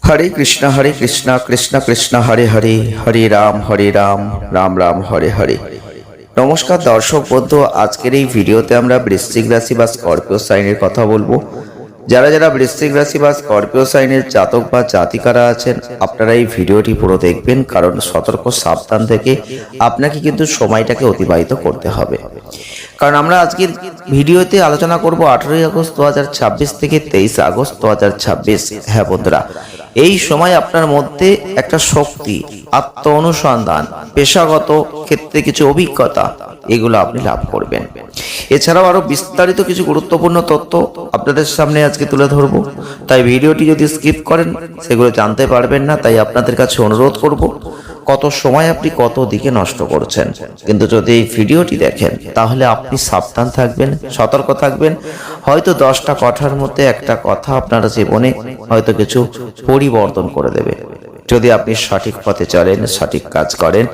হরে কৃষ্ণ কৃষ্ণ কৃষ্ণ হরে হরে, হরে রাম রাম রাম হরে হরে। নমস্কার দর্শক বন্ধু, আজকের এই ভিডিওতে আমরা বৃশ্চিক রাশি বা স্করপিও সাইনের কথা বলবো। যারা যারা বৃশ্চিক রাশি বা স্করপিও সাইনের জাতক বা জাতিকারা আছেন, আপনারা এই ভিডিওটি পুরো দেখবেন, কারণ সতর্ক সাবধান থেকে আপনাকে কিন্তু সময়টাকে অতিবাহিত করতে হবে। কারণ আমরা আজকের ভিডিওতে আলোচনা করব 18 আগস্ট 2026 থেকে 23 আগস্ট 2026। হ্যাঁ বন্ধুরা, এই সময় আপনার মধ্যে একটা শক্তি, আত্ম অনুসন্ধান, পেশাগত ক্ষেত্রে কিছু অভিজ্ঞতা, এগুলো আপনি লাভ করবেন। এছাড়াও আরো বিস্তারিত কিছু গুরুত্বপূর্ণ তথ্য আপনাদের সামনে আজকে তুলে ধরবো। তাই ভিডিওটি যদি স্কিপ করেন সেগুলো জানতে পারবেন না। তাই আপনাদের কাছে অনুরোধ করব, কত সময় আপনি কত দিকে নষ্ট করছেন। কিন্তু যদি এই ভিডিওটি দেখেন তাহলে আপনি সাবধান থাকবেন, সতর্ক থাকবেন। হয়তো 10টা কথার মধ্যে একটা কথা আপনার জীবনে হয়তো কিছু পরিবর্তন করে দেবে, যদি আপনি সঠিক পথে চলেন, সঠিক কাজ করেন।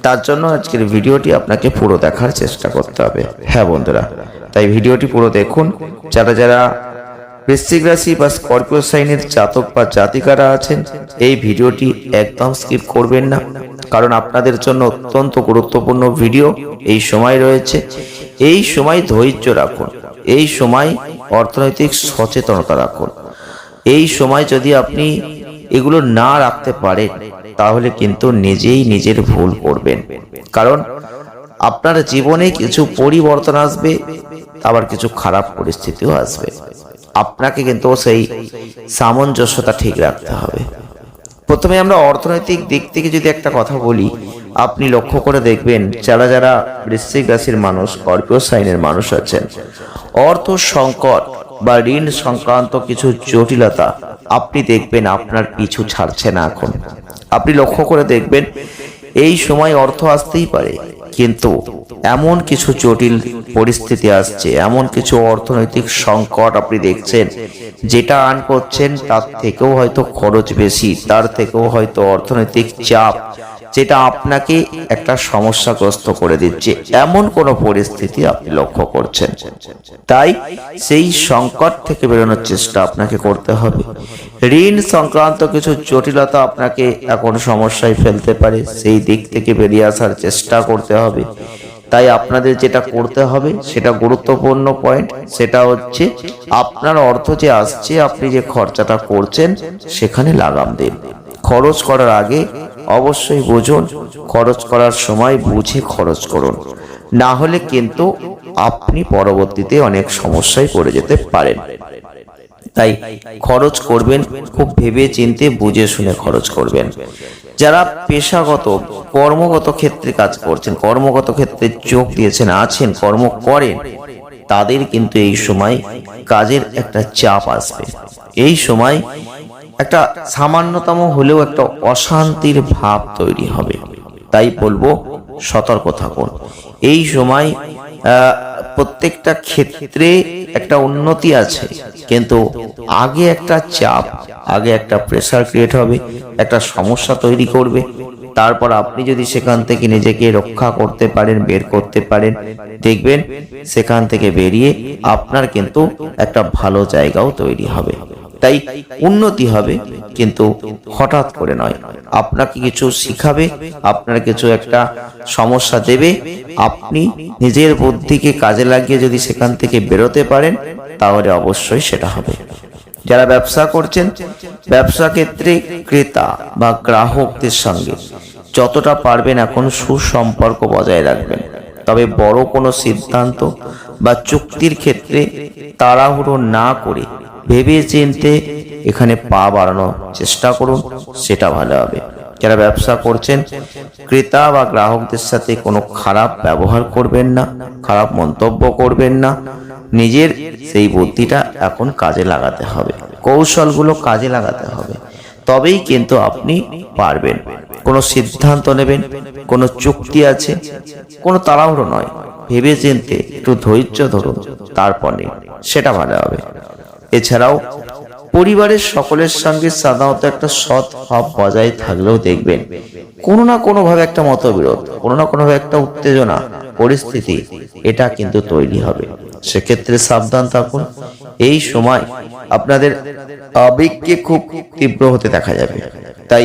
তার জন্য আজকের ভিডিওটি আপনাকে পুরো দেখার চেষ্টা করতে হবে। হ্যাঁ বন্ধুরা, তাই ভিডিওটি পুরো দেখুন। যারা যারা বৃশ্চিক রাশি বা স্করপিও সাইনের জাতক বা জাতিকারা আছেন, এই ভিডিওটি একদম স্কিপ করবেন না, কারণ আপনাদের জন্য অত্যন্ত গুরুত্বপূর্ণ ভিডিও এই সময় রয়েছে। এই সময় ধৈর্য রাখুন, এই সময় অর্থনৈতিক সচেতনতা রাখুন। এই সময় যদি আপনি এগুলো না রাখতে পারেন তাহলে কিন্তু নিজেই নিজের ভুল করবেন। কারণ আপনার জীবনে কিছু পরিবর্তন আসবে, আবার কিছু খারাপ পরিস্থিতিও আসবে। আপনাকে কিন্তু সেই সামঞ্জস্যতা ঠিক রাখতে হবে। প্রথমে আমরা অর্থনৈতিক দিক থেকে যদি একটা কথা বলি, আপনি লক্ষ্য করে দেখবেন যারা যারা বৃশ্চিক রাশির মানুষ, স্করপিও সাইনের মানুষ আছেন, অর্থ সংকট বা ঋণ সংক্রান্ত কিছু জটিলতা আপনি দেখবেন আপনার পিছু ছাড়ছে না। এখন আপনি লক্ষ্য করে দেখবেন এই সময় অর্থ আসতেই পারে, কিন্তু এমন কিছু জটিল পরিস্থিতি আসছে, এমন কিছু অর্থনৈতিক সংকট আপনি দেখছেন, যেটা আর্ন করছেন তার থেকেও হয়তো খরচ বেশি, তার থেকেও হয়তো অর্থনৈতিক চাপ, যেটা আপনাকে একটা সমস্যাগ্রস্ত করে দিচ্ছে, এমন কোন পরিস্থিতি আপনি লক্ষ্য করছেন। তাই সেই সংকট থেকে বেরোনোর চেষ্টা আপনাকে করতে হবে। ঋণ সংক্রান্ত কিছু জটিলতা আপনাকে এখন সমস্যায় ফেলতে পারে, সেই দিক থেকে বেরিয়ে আসার চেষ্টা করতে হবে। তাই আপনাদের যেটা করতে হবে সেটা গুরুত্বপূর্ণ পয়েন্ট, সেটা হচ্ছে আপনার অর্থ যে আসছে, আপনি যে খরচাটা করছেন সেখানে লাগাম দিন। খরচ করার আগে অবশ্যই বুঝুন, খরচ করার সময় বুঝে খরচ করুন, না হলে কিন্তু আপনি পরবর্তীতে অনেক সমস্যায় পড়ে যেতে পারেন। তাই খরচ করবেন খুব ভেবে চিন্তে বুঝে শুনে খরচ করবেন। যারা পেশাগত কর্মগত ক্ষেত্রে কাজ করছেন, কর্মগত ক্ষেত্রে যোগ দিয়েছেন, আছেন, কর্ম করেন, তাদের কিন্তু এই সময় কাজের একটা চাপ আসবে। এই সময় একটা সামান্যতম হলেও একটা অশান্তির ভাব তৈরি হবে। তাই বলবো সতর্ক থাকুন। এই সময় প্রত্যেকটা ক্ষেত্রে একটা উন্নতি আছে, কিন্তু আগে একটা চাপ, আগে একটা প্রেসার ক্রিয়েট হবে, একটা সমস্যা তৈরি করবে। তারপর আপনি যদি সেখান থেকে নিজেকে রক্ষা করতে পারেন, বের করতে পারেন, দেখবেন সেখান থেকে বেরিয়ে আপনার কিন্তু একটা ভালো জায়গাও তৈরি হবে। তাই উন্নতি হবে, কিন্তু হঠাৎ করে নয়। আপনাকে কিছু শিখাবে, আপনার কিছু একটা সমস্যা দেবে, আপনি নিজের বুদ্ধিকে কাজে লাগিয়ে যদি সেখান থেকে বেরোতে পারেন তাহলে অবশ্যই সেটা হবে। যারা ব্যবসা করছেন, ব্যবসা ক্ষেত্রে ক্রেতা বা গ্রাহকদের সঙ্গে যতটা পারবেন এখন সুসম্পর্ক বজায় রাখবেন। তবে বড় কোনো সিদ্ধান্ত বা চুক্তির ক্ষেত্রে তাড়াহুড়ো না করে ভেবে চিন্তে এখানে পা বাড়ানোর চেষ্টা করুন, সেটা ভালো হবে। যারা ব্যবসা করছেন, ক্রেতা বা গ্রাহকদের সাথে কোনো খারাপ ব্যবহার করবেন না, খারাপ মন্তব্য করবেন না। নিজের সেই বুদ্ধিটা এখন কাজে লাগাতে হবে, কৌশলগুলো কাজে লাগাতে হবে, তবেই কিন্তু আপনি পারবেন। কোনো সিদ্ধান্ত নেবেন, কোনো চুক্তি আছে, কোনো তাড়াহুড়ো নয়, ভেবে চিন্তে একটু ধৈর্য ধরুন, তারপর নিন, সেটা ভালো হবে। এছাড়াও পরিবারের সকলের সঙ্গে সাধারণত একটা সৎ ভাব বজায় থাকলেও দেখবেন কোনো না কোনো ভাবে একটা মতবিরোধ, কোনো না কোনো ভাবে একটা উত্তেজনা পরিস্থিতি এটা কিন্তু তৈরি হবে। সেক্ষেত্রে সাবধান থাকুন। এই সময় আপনাদের আবেগকে খুব তীব্র হতে দেখা যাবে। তাই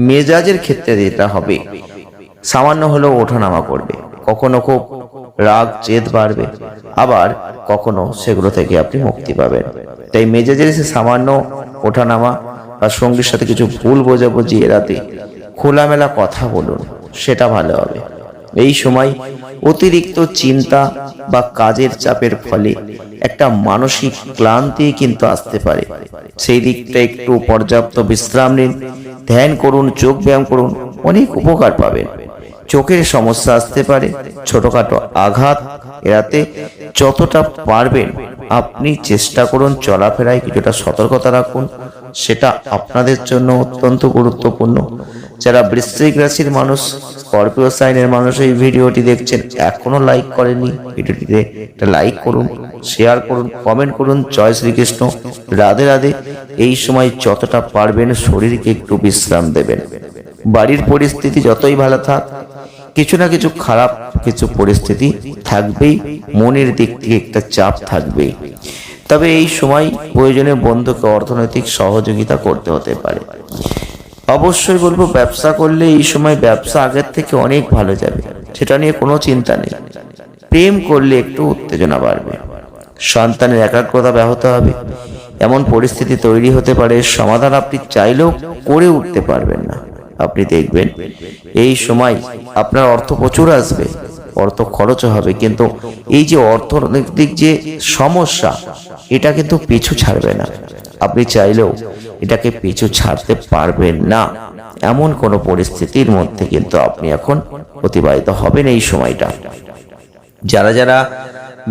মেজাজের ক্ষেত্রে যেটা হবে, সামান্য হলেও ওঠানামা করবে, কখনো খুব রাগ জেদ বাড়বে, আবার কখনো সেগুলো থেকে আপনি মুক্তি পাবেন। তাই মেজাজের সে সামান্য ওঠানামা বা সঙ্গীর সাথে কিছু ভুল বোঝাবুঝি এড়াতে খোলামেলা কথা বলুন, সেটা ভালো হবে। এই সময় অতিরিক্ত চিন্তা বা কাজের চাপের ফলে একটা মানসিক ক্লান্তি কিন্তু আসতে পারে। সেই দিকটা একটু পর্যাপ্ত বিশ্রাম নিন, ধ্যান করুন, যোগ ব্যায়াম করুন, অনেক উপকার পাবেন। চোখের সমস্যা আসতে পারে, ছোটখাটো আঘাত এড়াতে যতটা পারবেন আপনি চেষ্টা করুন, চলাফেরায় কিছুটা সতর্কতা রাখুন, সেটা আপনাদের জন্য অত্যন্ত গুরুত্বপূর্ণ। যারা বৃশ্চিক রাশির মানুষ, স্করপিও সাইনের মানুষ এই ভিডিওটি দেখছেন, এখনো লাইক করেননি, ভিডিওটিতে একটা লাইক করুন, শেয়ার করুন, কমেন্ট করুন। জয় শ্রীকৃষ্ণ, রাধে রাধে। এই সময় যতটা পারবেন শরীরকে একটু বিশ্রাম দেবেন। বাড়ির পরিস্থিতি যতই ভালো থাক, কিছু না কিছু খারাপ কিছু পরিস্থিতি থাকবেই, মনের দিক থেকে একটা চাপ থাকবেই। তবে এই সময় প্রয়োজনে বন্ধুকে অর্থনৈতিক সহযোগিতা করতে হতে পারে। অবশ্যই বলবো, ব্যবসা করলে এই সময় ব্যবসা আগের থেকে অনেক ভালো যাবে, সেটা নিয়ে কোনো চিন্তা নেই। প্রেম করলে একটু উত্তেজনা বাড়বে, সন্তানের একাগ্রতা ব্যাহত হবে, এমন পরিস্থিতি তৈরি হতে পারে সমাধান আপনি চাইলেও করে উঠতে পারবেন না। আপনি দেখবেন এই সময় আপনার অর্থ প্রচুর আসবে, অর্থ খরচও হবে, কিন্তু এই যে অর্থনৈতিক যে সমস্যা, এটা কিন্তু পিছু ছাড়বে না। আপনি চাইলেও এটাকে পিছু ছাড়তে পারবেন না, এমন কোনো পরিস্থিতির মধ্যে কিন্তু আপনি এখন অতিবাহিত হবেন এই সময়টা। যারা যারা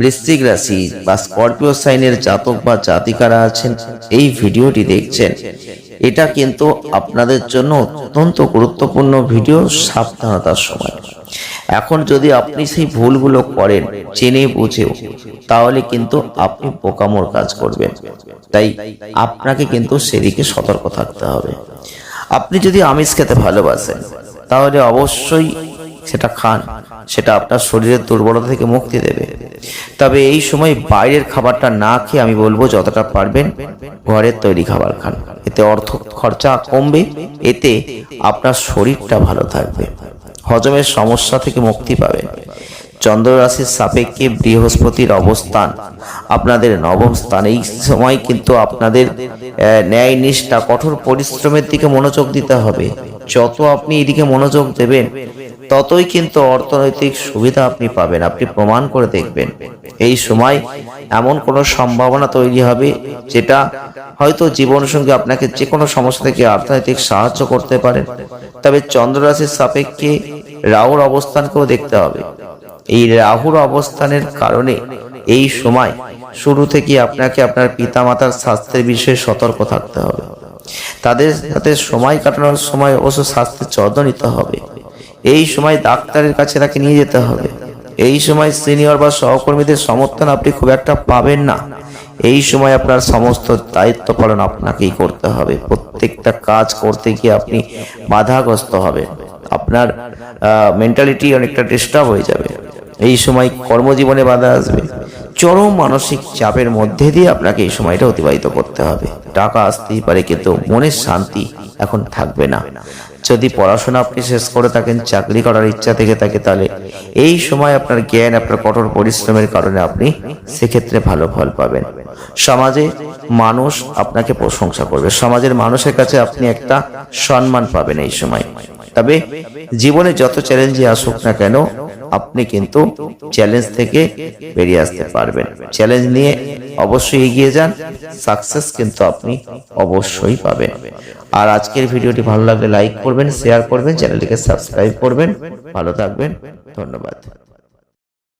বৃশ্চিক রাশি বা স্করপিও সাইনের জাতক বা জাতিকারা আছেন, এই ভিডিওটি দেখছেন, এটা কিন্তু আপনাদের জন্য অত্যন্ত গুরুত্বপূর্ণ ভিডিও, সাবধানতার সময়। এখন যদি আপনি সেই ভুলগুলো করেন জেনে বুঝেও, তাহলে কিন্তু আপনি বোকামোর কাজ করবেন। তাই আপনাকে কিন্তু সেদিকে সতর্ক থাকতে হবে। আপনি যদি আমিষ খেতে ভালোবাসেন, তাহলে অবশ্যই সেটা খান, সেটা আপনার শরীরের দুর্বলতা থেকে মুক্তি দেবে। তবে এই সময় বাইরের খাবারটা না খেয়ে আমি বলবো যতটা পারবেন ঘরের তৈরি খাবার খান, এতে অর্থ খরচা কমবে, এতে আপনার শরীরটা ভালো থাকবে, হজমের সমস্যা থেকে মুক্তি পাবেন। চন্দ্র রাশির সাপেক্ষে বৃহস্পতির অবস্থান আপনাদের নবম স্থানে। এই সময় কিন্তু আপনাদের ন্যায় নিষ্ঠা, কঠোর পরিশ্রমের দিকে মনোযোগ দিতে হবে। যত আপনি এদিকে মনোযোগ দেবেন, ততই কিন্তু অর্থনৈতিক সুবিধা আপনি পাবেন। আপনি প্রমাণ করে দেখবেন এই সময় এমন কোনো সম্ভাবনা তৈরি হবে যেটা হয়তো জীবনসঙ্গী আপনাকে যে কোনো সমস্যা থেকে অর্থনৈতিক সাহায্য করতে পারেন। তবে চন্দ্র রাশির সাপেক্ষে রাহুর অবস্থানকেও দেখতে হবে। এই রাহুর অবস্থানের কারণে এই সময় শুরু থেকে আপনাকে আপনার পিতামাতার স্বাস্থ্যের বিষয়ে সতর্ক থাকতে হবে। তাদের সাথে সময় কাটানোর সময় অবশ্য স্বাস্থ্যের যত্ন নিতে হবে। এই সময় ডাক্তারের কাছে তাকে নিয়ে যেতে হবে। এই সময় সিনিয়র বা সহকর্মীদের সমর্থন আপনি খুব একটা পাবেন না। এই সময় আপনার সমস্ত দায়িত্ব পালন আপনাকেই করতে হবে। প্রত্যেকটা কাজ করতে গিয়ে আপনি বাধাগ্রস্ত হবেন, আপনার মেন্টালিটি অনেকটা ডিস্টার্ব হয়ে যাবে। এই সময় কর্মজীবনে বাধা আসবে, চরম মানসিক চাপের মধ্যে দিয়ে আপনাকে এই সময়টা অতিবাহিত করতে হবে। টাকা আসতেই পারে, কিন্তু মনের শান্তি এখন থাকবে না। যদি পড়াশোনা আপনি শেষ করে থাকেন, চাকরি করার ইচ্ছা থেকে থাকে, তাহলে এই সময় আপনার জ্ঞান, আপনার কঠোর পরিশ্রমের কারণে আপনি সেক্ষেত্রে ভালো ফল পাবেন। সমাজে মানুষ আপনাকে প্রশংসা করবে, সমাজের মানুষের কাছে আপনি একটা সম্মান পাবেন এই সময়। তবে জীবনে যত চ্যালেঞ্জই আসুক না কেন, আপনি কিন্তু চ্যালেঞ্জ থেকে বেরিয়ে আসতে পারবেন। চ্যালেঞ্জ নিয়ে অবশ্যই এগিয়ে যান, সাকসেস কিন্তু আপনি অবশ্যই পাবেন। আর আজকের ভিডিওটি ভালো লাগলে লাইক করবেন, শেয়ার করবেন, চ্যানেলটিকে সাবস্ক্রাইব করবেন। ভালো থাকবেন, ধন্যবাদ।